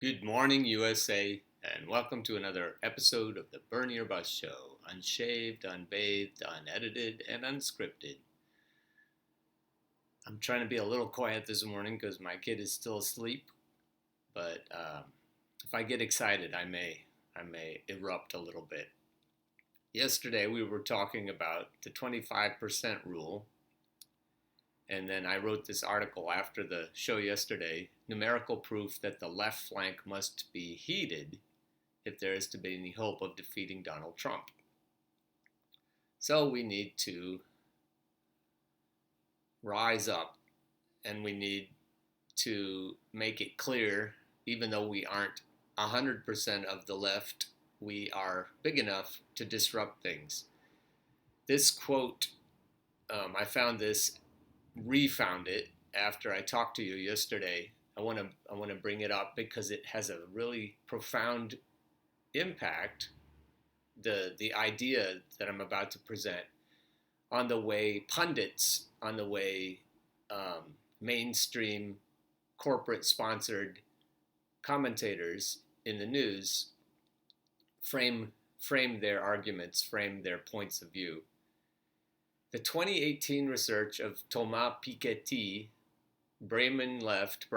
Good morning, USA, and welcome to another episode of the Bernie or Bust Show. Unshaved, unbathed, unedited, and unscripted. I'm trying to be a little quiet this morning because my kid is still asleep, but if I get excited, I may erupt a little bit. Yesterday, we were talking about the 25% rule, and then I wrote this article after the show yesterday, numerical proof that the left flank must be heated if there is to be any hope of defeating Donald Trump. So we need to rise up and we need to make it clear, even though we aren't 100% of the left, we are big enough to disrupt things. This quote, I found this, refound it after I talked to you yesterday. I want to bring it up because it has a really profound impact, the idea that I'm about to present, on the way pundits, on the way mainstream corporate sponsored commentators in the news frame their arguments, frame their points of view. The 2018 research of Thomas Piketty, Brahmin left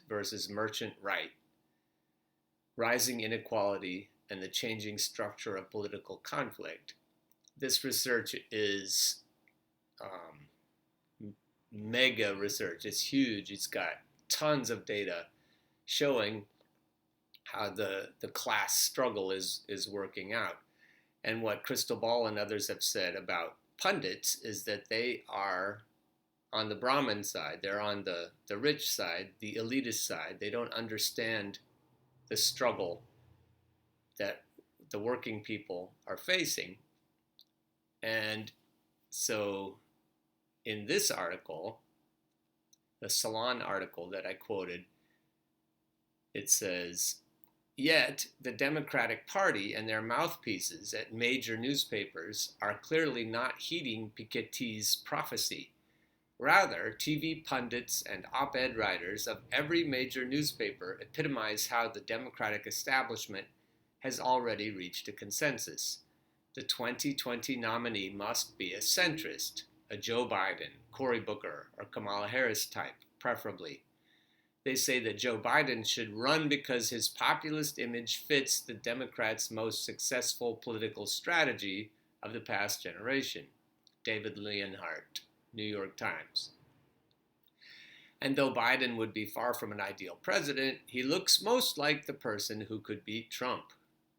versus merchant right, rising inequality and the changing structure of political conflict. This research is mega research. It's huge. It's got tons of data showing how the class struggle is working out. And what Crystal Ball and others have said about pundits is that they are on the Brahmin side. They're on the rich side, the elitist side. They don't understand the struggle that the working people are facing. And so in this article, the Salon article that I quoted, it says, yet the Democratic Party and their mouthpieces at major newspapers are clearly not heeding Piketty's prophecy. Rather, TV pundits and op-ed writers of every major newspaper epitomize how the Democratic establishment has already reached a consensus. The 2020 nominee must be a centrist, a Joe Biden, Cory Booker, or Kamala Harris type, preferably. They say that Joe Biden should run because his populist image fits the Democrats' most successful political strategy of the past generation. David Leonhardt, New York Times. And though Biden would be far from an ideal president, he looks most like the person who could beat Trump.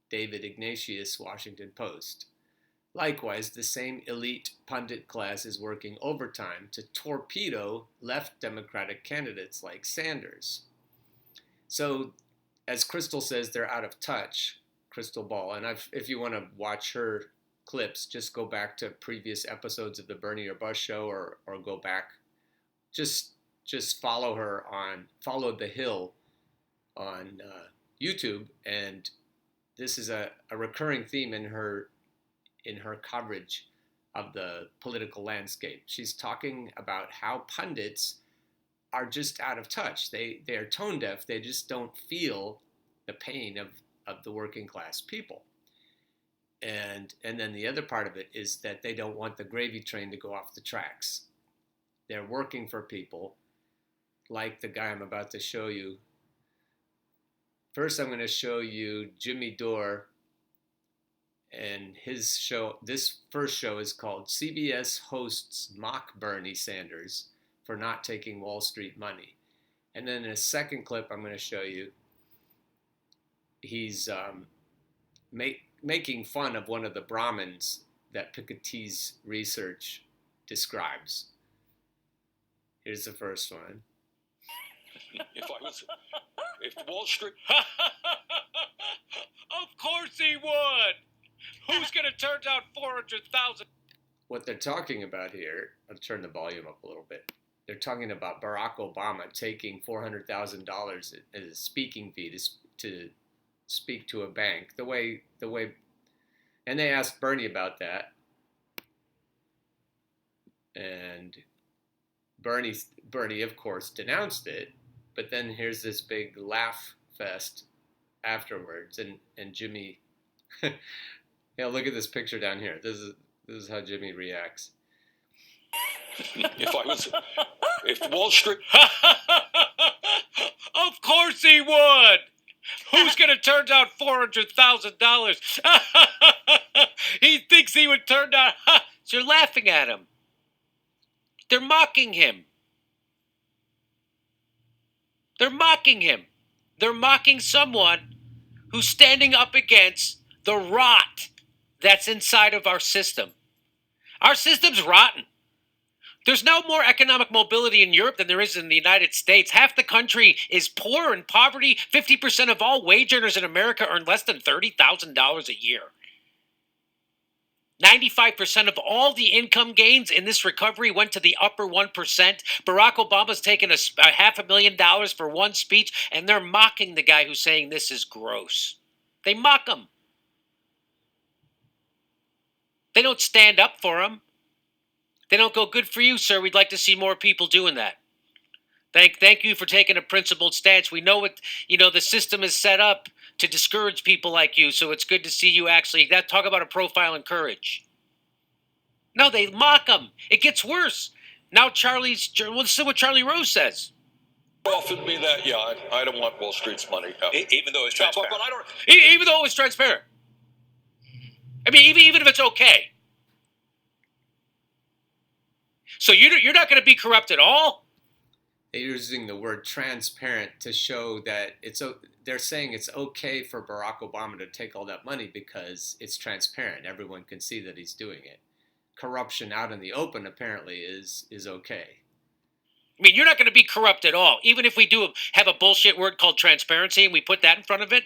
David Ignatius, Washington Post. Likewise, the same elite pundit class is working overtime to torpedo left Democratic candidates like Sanders. So, as Crystal says, they're out of touch, Crystal Ball. And if you want to watch her clips, just go back to previous episodes of the Bernie or Bust Show, or go back. Just follow her on Follow the Hill on YouTube, and this is a recurring theme in her coverage of the political landscape. She's talking about how pundits are just out of touch. They are tone deaf. They just don't feel the pain of the working class people. And then the other part of it is that they don't want the gravy train to go off the tracks. They're working for people like the guy I'm about to show you. First, I'm going to show you Jimmy Dore and his show. This first show is called CBS Hosts Mock Bernie Sanders for Not Taking Wall Street Money. And then in a second clip I'm going to show you, he's making fun of one of the Brahmins that Piketty's research describes. Here's the first one. If Wall Street... Of course he would! Who's going to turn down 400,000? What they're talking about here, I'll turn the volume up a little bit. They're talking about Barack Obama taking $400,000 as a speaking fee to speak to a bank. The way, and they asked Bernie about that, and Bernie of course denounced it. But then here's this big laugh fest afterwards, and Jimmy, look at this picture down here. This is how Jimmy reacts. If Wall Street, of course he would. Who's going to turn down $400,000? He thinks he would turn down. So you're laughing at him. They're mocking him. They're mocking him. They're mocking someone who's standing up against the rot that's inside of our system. Our system's rotten. There's no more economic mobility in Europe than there is in the United States. Half the country is poor and poverty. 50% of all wage earners in America earn less than $30,000 a year. 95% of all the income gains in this recovery went to the upper 1%. Barack Obama's taken a $500,000 for one speech, and they're mocking the guy who's saying this is gross. They mock him. They don't stand up for him. They don't go, good for you, sir. We'd like to see more people doing that. Thank you for taking a principled stance. We know the system is set up to discourage people like you, so it's good to see you actually. Talk about a profile in courage. No, they mock him. It gets worse. Now this is what Charlie Rose says. Offered me that, yeah, I don't want Wall Street's money. Even though it's transparent. But I don't. Even though it's transparent. I mean, even if it's okay. So you're not going to be corrupt at all? They're using the word transparent to show that they're saying it's okay for Barack Obama to take all that money because it's transparent. Everyone can see that he's doing it. Corruption out in the open apparently is okay. I mean, you're not going to be corrupt at all. Even if we do have a bullshit word called transparency and we put that in front of it,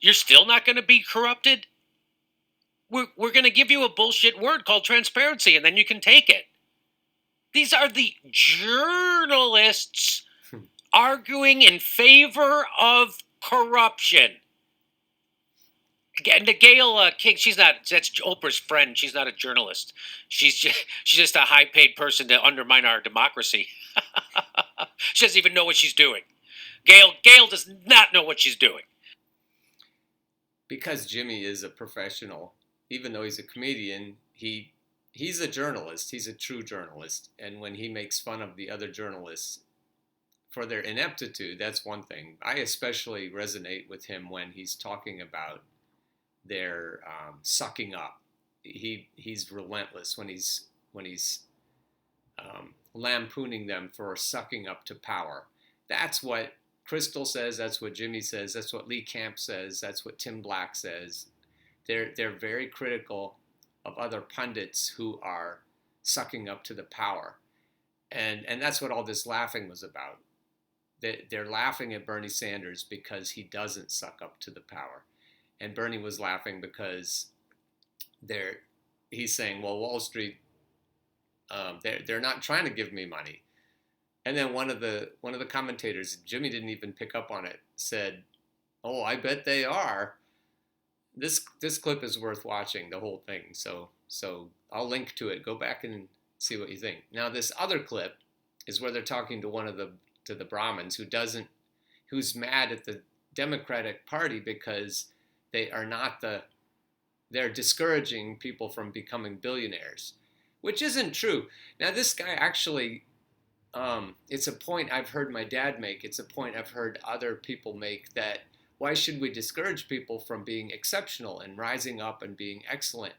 you're still not going to be corrupted? We're going to give you a bullshit word called transparency, and then you can take it. These are the journalists arguing in favor of corruption. And Gayle King, that's Oprah's friend. She's not a journalist. She's just a high-paid person to undermine our democracy. She doesn't even know what she's doing. Gayle does not know what she's doing. Because Jimmy is a professional, even though he's a comedian, he's a journalist. He's a true journalist. And when he makes fun of the other journalists for their ineptitude, that's one thing. I especially resonate with him when he's talking about their sucking up. He's relentless when he's lampooning them for sucking up to power. That's what Krystal says. That's what Jimmy says. That's what Lee Camp says. That's what Tim Black says. They're very critical of other pundits who are sucking up to the power. And that's what all this laughing was about. They're laughing at Bernie Sanders because he doesn't suck up to the power. And Bernie was laughing because he's saying, well, Wall Street, they're not trying to give me money. And then one of the commentators, Jimmy didn't even pick up on it, said, oh, I bet they are. This clip is worth watching, the whole thing. So I'll link to it. Go back and see what you think. Now, this other clip is where they're talking to the Brahmins who's mad at the Democratic Party because they're discouraging people from becoming billionaires, which isn't true. Now, this guy actually, it's a point I've heard my dad make. It's a point I've heard other people make, that why should we discourage people from being exceptional and rising up and being excellent?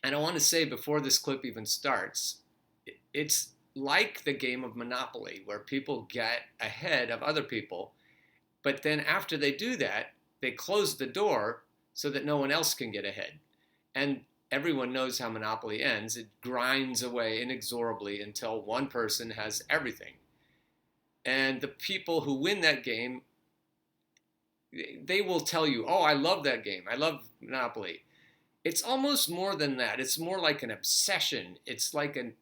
And I want to say before this clip even starts, it's like the game of Monopoly where people get ahead of other people, but then after they do that, they close the door so that no one else can get ahead. And everyone knows how Monopoly ends. It grinds away inexorably until one person has everything. And the people who win that game, they will tell you, oh, I love that game. I love Monopoly. It's almost more than that. It's more like an obsession. It's like an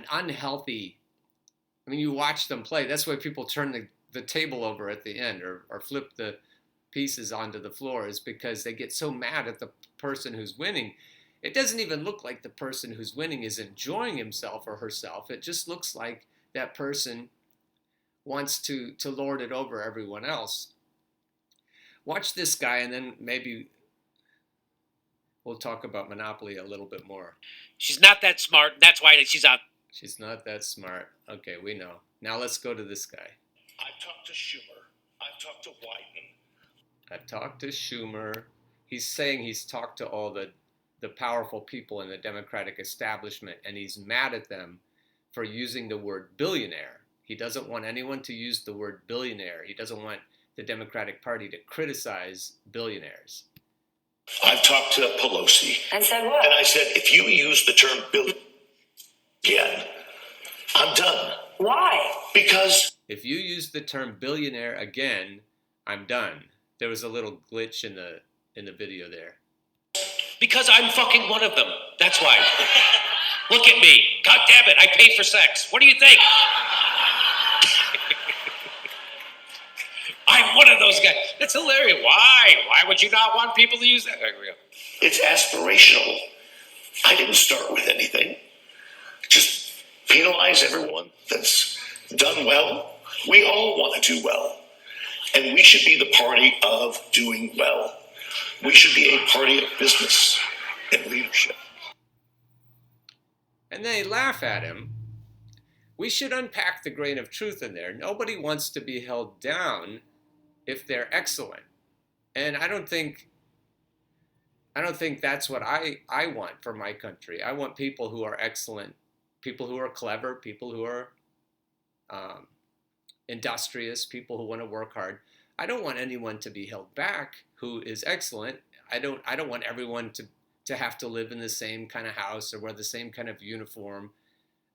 unhealthy, I mean, you watch them play. That's why people turn the table over at the end or flip the pieces onto the floor, is because they get so mad at the person who's winning. It doesn't even look like the person who's winning is enjoying himself or herself. It just looks like that person wants to lord it over everyone else. Watch this guy, and then maybe we'll talk about Monopoly a little bit more. She's not that smart. That's why she's out. She's not that smart. Okay, we know. Now let's go to this guy. I've talked to Schumer. I've talked to Wyden. I've talked to Schumer. He's saying he's talked to all the powerful people in the Democratic establishment, and he's mad at them for using the word billionaire. He doesn't want anyone to use the word billionaire. He doesn't want the Democratic Party to criticize billionaires. I've talked to Pelosi. And said what? And I said, if you use the term billion again, I'm done. Why? Because If you use the term billionaire again, I'm done. There was a little glitch in the video there. Because I'm fucking one of them. That's why. Look at me. God damn it. I pay for sex. What do you think? I'm one of those guys. It's hilarious. Why? Why would you not want people to use that? There we go. it's aspirational. I didn't start with anything. Just penalize everyone that's done well. We all want to do well. And we should be the party of doing well. We should be a party of business and leadership. And they laugh at him. We should unpack the grain of truth in there. Nobody wants to be held down if they're excellent. And I don't think that's what I want for my country. I want people who are excellent, people who are clever, people who are industrious, people who want to work hard. I don't want anyone to be held back who is excellent. I don't want everyone to have to live in the same kind of house or wear the same kind of uniform.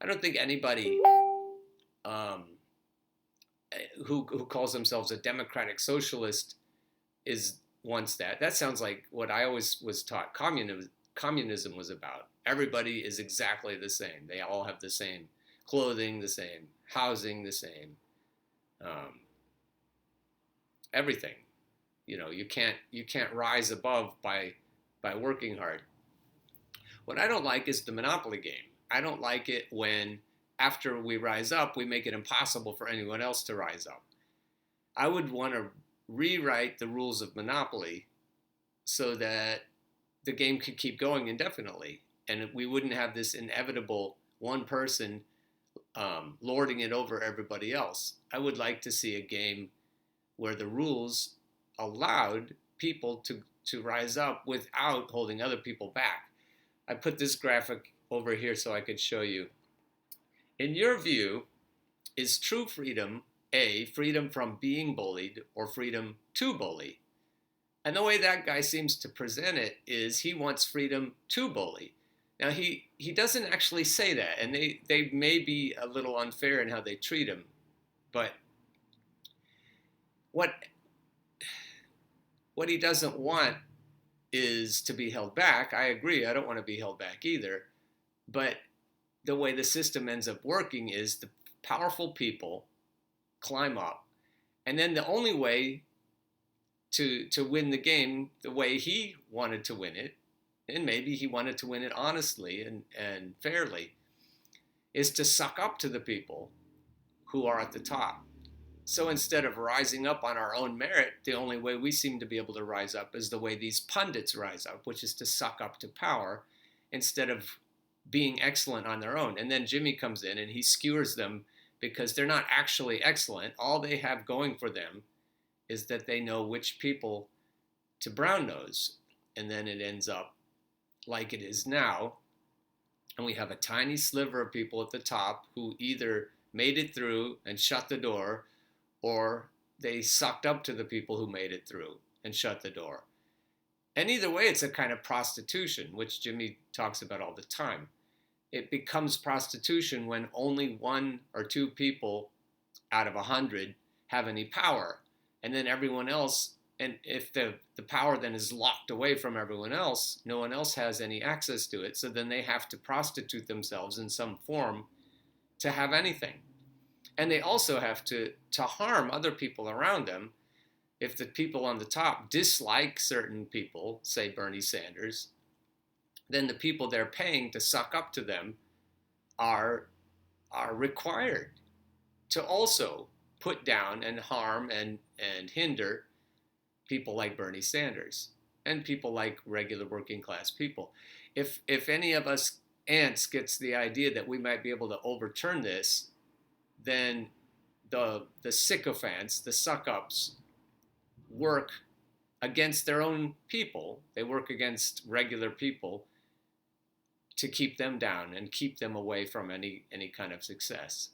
I don't think anybody who calls themselves a democratic socialist wants that. That sounds like what I always was taught communism was about. Everybody is exactly the same. They all have the same clothing, the same housing, the same everything. You can't rise above by working hard. What I don't like is the monopoly game. I don't like it when after we rise up, we make it impossible for anyone else to rise up. I would want to rewrite the rules of monopoly so that the game could keep going indefinitely, and we wouldn't have this inevitable one person lording it over everybody else. I would like to see a game where the rules allowed people to rise up without holding other people back. I put this graphic over here so I could show you. In your view, is true freedom A, freedom from being bullied, or freedom to bully? And the way that guy seems to present it is he wants freedom to bully. Now, he doesn't actually say that, and they may be a little unfair in how they treat him, but what he doesn't want is to be held back. I agree, I don't want to be held back either, but the way the system ends up working is the powerful people climb up, and then the only way to win the game the way he wanted to win it, and maybe he wanted to win it honestly and fairly, is to suck up to the people who are at the top. So instead of rising up on our own merit, the only way we seem to be able to rise up is the way these pundits rise up, which is to suck up to power instead of being excellent on their own. And then Jimmy comes in and he skewers them because they're not actually excellent. All they have going for them is that they know which people to brown nose. And then it ends up like it is now. And we have a tiny sliver of people at the top who either made it through and shut the door, or they sucked up to the people who made it through and shut the door. And either way, it's a kind of prostitution, which Jimmy talks about all the time. It becomes prostitution when only 1 or 2 people out of 100 have any power. And then everyone else, and if the power then is locked away from everyone else, no one else has any access to it. So then they have to prostitute themselves in some form to have anything. And they also have to harm other people around them. If the people on the top dislike certain people, say Bernie Sanders, then the people they're paying to suck up to them are required to also put down and harm and hinder people like Bernie Sanders and people like regular working class people. If any of us ants gets the idea that we might be able to overturn this, then the sycophants, the suck-ups, work against their own people. They work against regular people to keep them down and keep them away from any kind of success.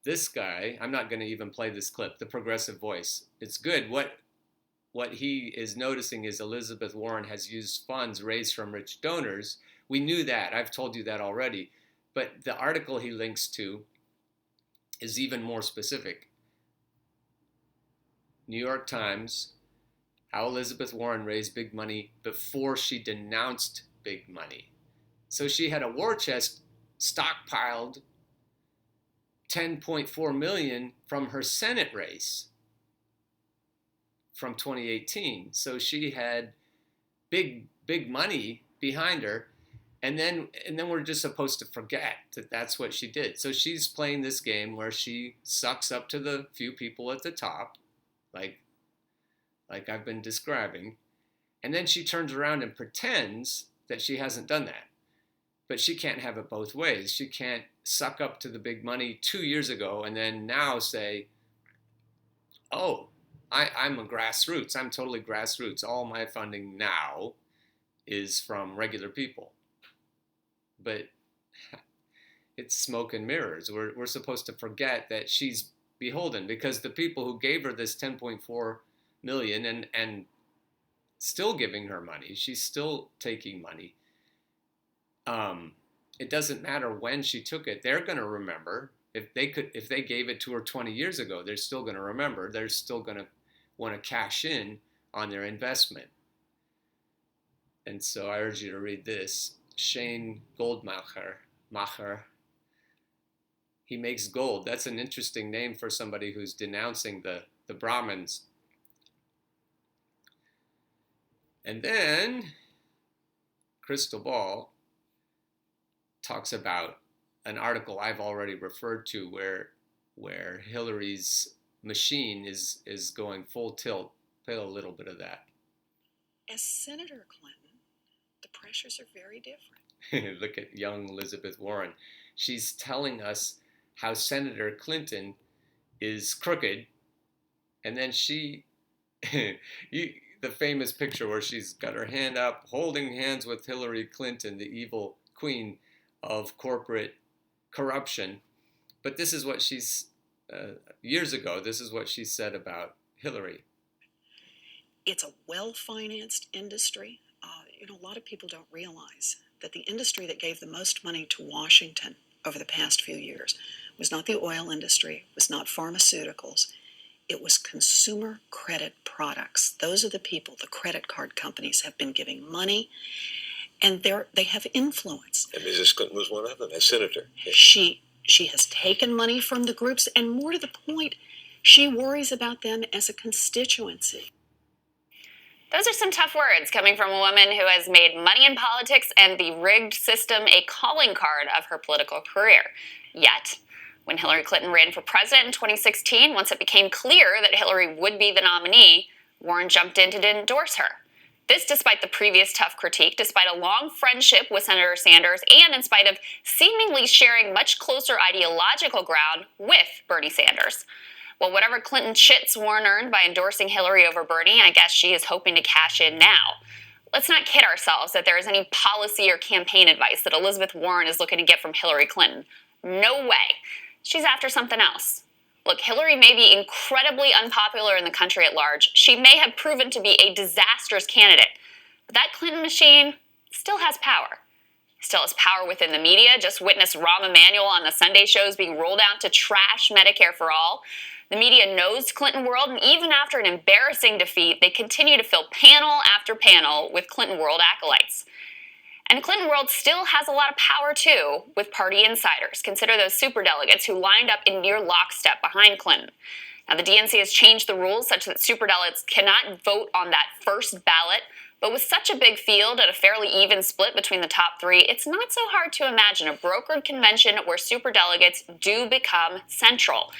This guy, I'm not going to even play this clip, the Progressive Voice. It's good. What he is noticing is Elizabeth Warren has used funds raised from rich donors. We knew that. I've told you that already. But the article he links to is even more specific. New York Times, how Elizabeth Warren raised big money before she denounced big money. So she had a war chest stockpiled $10.4 million from her Senate race from 2018. So she had big money behind her, and then we're just supposed to forget that that's what she did. So she's playing this game where she sucks up to the few people at the top, like I've been describing, and then she turns around and pretends that she hasn't done that. But she can't have it both ways. She can't suck up to the big money 2 years ago and then now say, oh, I'm a grassroots. I'm totally grassroots. All my funding now is from regular people. But it's smoke and mirrors. We're supposed to forget that she's beholden, because the people who gave her this $10.4 million and still giving her money, she's still taking money. It doesn't matter when she took it. They're going to remember. If they gave it to her 20 years ago, they're still going to remember. They're still going to want to cash in on their investment. And so I urge you to read this. Shane Goldmacher. He makes gold. That's an interesting name for somebody who's denouncing the Brahmins. And then Crystal Ball talks about an article I've already referred to where Hillary's machine is going full tilt. Play a little bit of that. As Senator Clinton, the pressures are very different. Look at young Elizabeth Warren. She's telling us how Senator Clinton is crooked, and then the famous picture where she's got her hand up, holding hands with Hillary Clinton, the evil queen of corporate corruption. But this is what she's, years ago, this is what she said about Hillary. It's a well-financed industry. A lot of people don't realize that the industry that gave the most money to Washington over the past few years was not the oil industry, was not pharmaceuticals. It was consumer credit products. Those are the people, the credit card companies have been giving money, and they have influence. And Mrs. Clinton was one of them, as senator. Yeah. She has taken money from the groups, and more to the point, she worries about them as a constituency. Those are some tough words coming from a woman who has made money in politics and the rigged system a calling card of her political career. Yet, when Hillary Clinton ran for president in 2016, once it became clear that Hillary would be the nominee, Warren jumped in to endorse her. This despite the previous tough critique, despite a long friendship with Senator Sanders, and in spite of seemingly sharing much closer ideological ground with Bernie Sanders. Well, whatever Clinton chits Warren earned by endorsing Hillary over Bernie, I guess she is hoping to cash in now. Let's not kid ourselves that there is any policy or campaign advice that Elizabeth Warren is looking to get from Hillary Clinton. No way. She's after something else. Look, Hillary may be incredibly unpopular in the country at large. She may have proven to be a disastrous candidate. But that Clinton machine still has power. Still has power within the media. Just witness Rahm Emanuel on the Sunday shows being rolled out to trash Medicare for all. The media knows Clinton World, and even after an embarrassing defeat, they continue to fill panel after panel with Clinton World acolytes. And Clinton World still has a lot of power, too, with party insiders. Consider those superdelegates who lined up in near lockstep behind Clinton. Now, the DNC has changed the rules such that superdelegates cannot vote on that first ballot But with such a big field and a fairly even split between the top three, it's not so hard to imagine a brokered convention where superdelegates do become central.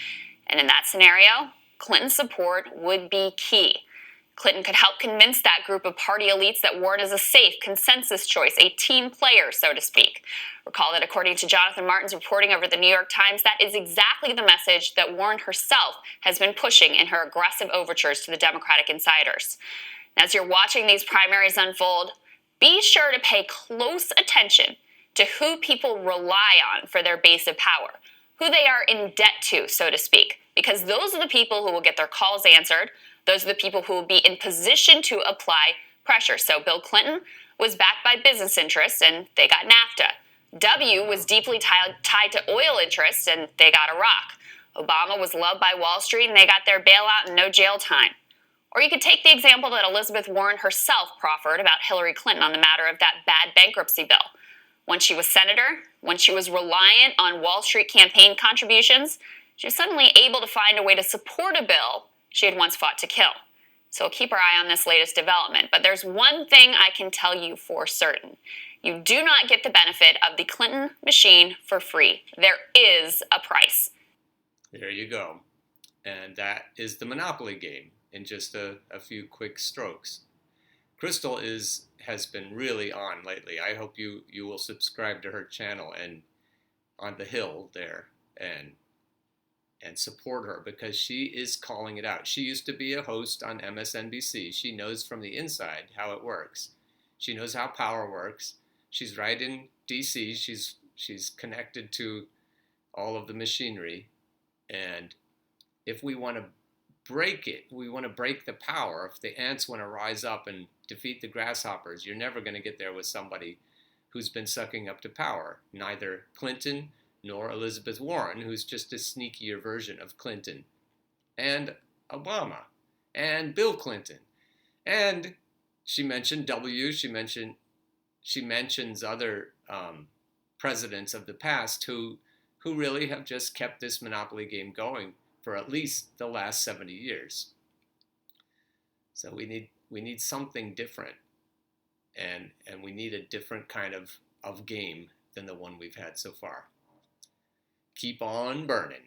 And in that scenario, Clinton's support would be key. Clinton could help convince that group of party elites that Warren is a safe consensus choice, a team player, so to speak. Recall that according to Jonathan Martin's reporting over the New York Times, that is exactly the message that Warren herself has been pushing in her aggressive overtures to the Democratic insiders. As you're watching these primaries unfold, be sure to pay close attention to who people rely on for their base of power, who they are in debt to, so to speak, because those are the people who will get their calls answered. Those are the people who will be in position to apply pressure. So Bill Clinton was backed by business interests, and they got NAFTA. W was deeply tied to oil interests, and they got Iraq. Obama was loved by Wall Street, and they got their bailout and no jail time. Or you could take the example that Elizabeth Warren herself proffered about Hillary Clinton on the matter of that bad bankruptcy bill. When she was senator, when she was reliant on Wall Street campaign contributions, she was suddenly able to find a way to support a bill she had once fought to kill. So we'll keep our eye on this latest development. But there's one thing I can tell you for certain. You do not get the benefit of the Clinton machine for free. There is a price. There you go. And that is the Monopoly game in just a few quick strokes. Crystal has been really on lately. I hope you will subscribe to her channel and on the Hill there and support her, because she is calling it out. She used to be a host on MSNBC. She knows from the inside how it works. She knows how power works. She's right in DC. She's connected to all of the machinery. And if we want to break it, we want to break the power. If the ants want to rise up and defeat the grasshoppers, you're never going to get there with somebody who's been sucking up to power. Neither Clinton nor Elizabeth Warren, who's just a sneakier version of Clinton, and Obama, and Bill Clinton. And she mentioned W, she mentions other presidents of the past who really have just kept this Monopoly game going for at least the last 70 years. So we need something different, and we need a different kind of game than the one we've had so far. Keep on burning.